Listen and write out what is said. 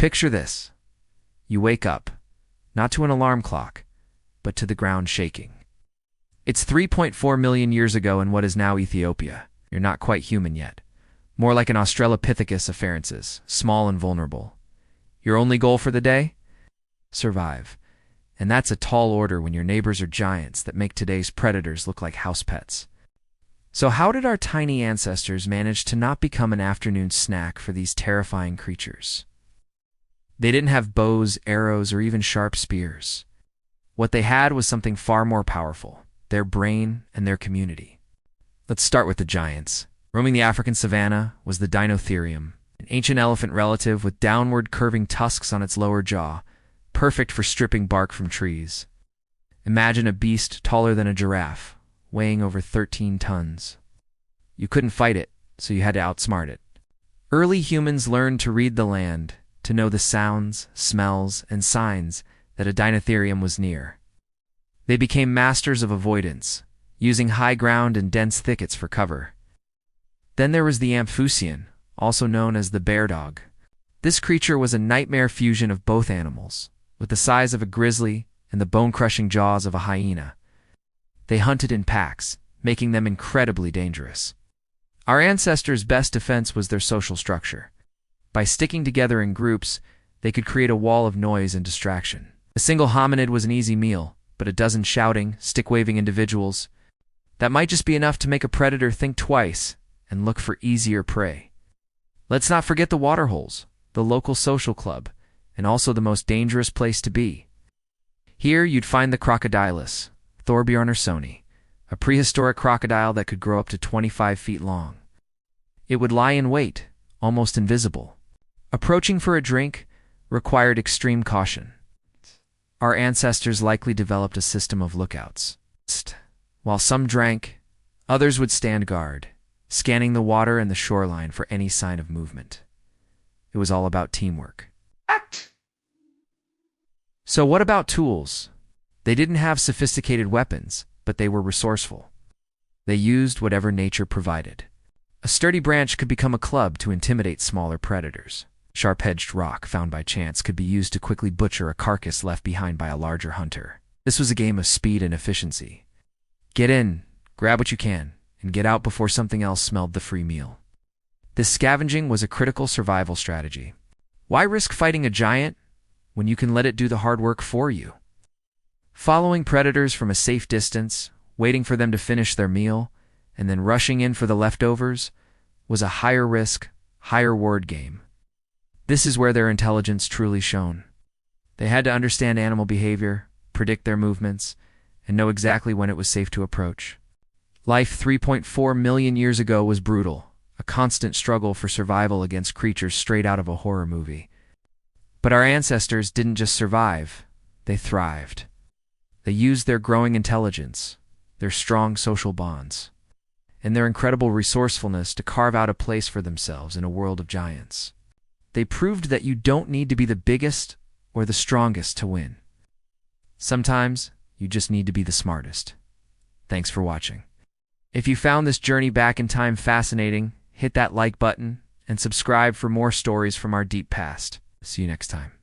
Picture this. You wake up, not to an alarm clock, but to the ground shaking. It's 3.4 million years ago in what is now Ethiopia. You're not quite human yet. More like an Australopithecus afarensis, small and vulnerable. Your only goal for the day? Survive. And that's a tall order when your neighbors are giants that make today's predators look like house pets. So how did our tiny ancestors manage to not become an afternoon snack for these terrifying creatures? They didn't have bows, arrows, or even sharp spears. What they had was something far more powerful: their brain and their community. Let's start with the giants. Roaming the African savanna was the Dinotherium, an ancient elephant relative with downward curving tusks on its lower jaw, perfect for stripping bark from trees. Imagine a beast taller than a giraffe, weighing over 13 tons. You couldn't fight it, so you had to outsmart it. Early humans learned to read the land, to know the sounds, smells, and signs that a Dinotherium was near. They became masters of avoidance, using high ground and dense thickets for cover. Then there was the Amphusian, also known as the bear dog. This creature was a nightmare fusion of both animals, with the size of a grizzly and the bone-crushing jaws of a hyena. They hunted in packs, making them incredibly dangerous. Our ancestors' best defense was their social structure. By sticking together in groups, they could create a wall of noise and distraction. A single hominid was an easy meal, but a dozen shouting, stick-waving individuals, that might just be enough to make a predator think twice and look for easier prey. Let's not forget the waterholes, the local social club, and also the most dangerous place to be. Here you'd find the crocodilus, Thorbjornarsoni, a prehistoric crocodile that could grow up to 25 feet long. It would lie in wait, almost invisible. Approaching for a drink required extreme caution. Our ancestors likely developed a system of lookouts. While some drank, others would stand guard, scanning the water and the shoreline for any sign of movement. It was all about teamwork. So what about tools? They didn't have sophisticated weapons, but they were resourceful. They used whatever nature provided. A sturdy branch could become a club to intimidate smaller predators. Sharp-edged rock found by chance could be used to quickly butcher a carcass left behind by a larger hunter. This was a game of speed and efficiency. Get in, grab what you can, and get out before something else smelled the free meal. This scavenging was a critical survival strategy. Why risk fighting a giant when you can let it do the hard work for you? Following predators from a safe distance, waiting for them to finish their meal, and then rushing in for the leftovers was a higher risk, higher reward game. This is where their intelligence truly shone. They had to understand animal behavior, predict their movements, and know exactly when it was safe to approach. Life 3.4 million years ago was brutal, a constant struggle for survival against creatures straight out of a horror movie. But our ancestors didn't just survive, they thrived. They used their growing intelligence, their strong social bonds, and their incredible resourcefulness to carve out a place for themselves in a world of giants. They proved that you don't need to be the biggest or the strongest to win. Sometimes, you just need to be the smartest. Thanks for watching. If you found this journey back in time fascinating, hit that like button and subscribe for more stories from our deep past. See you next time.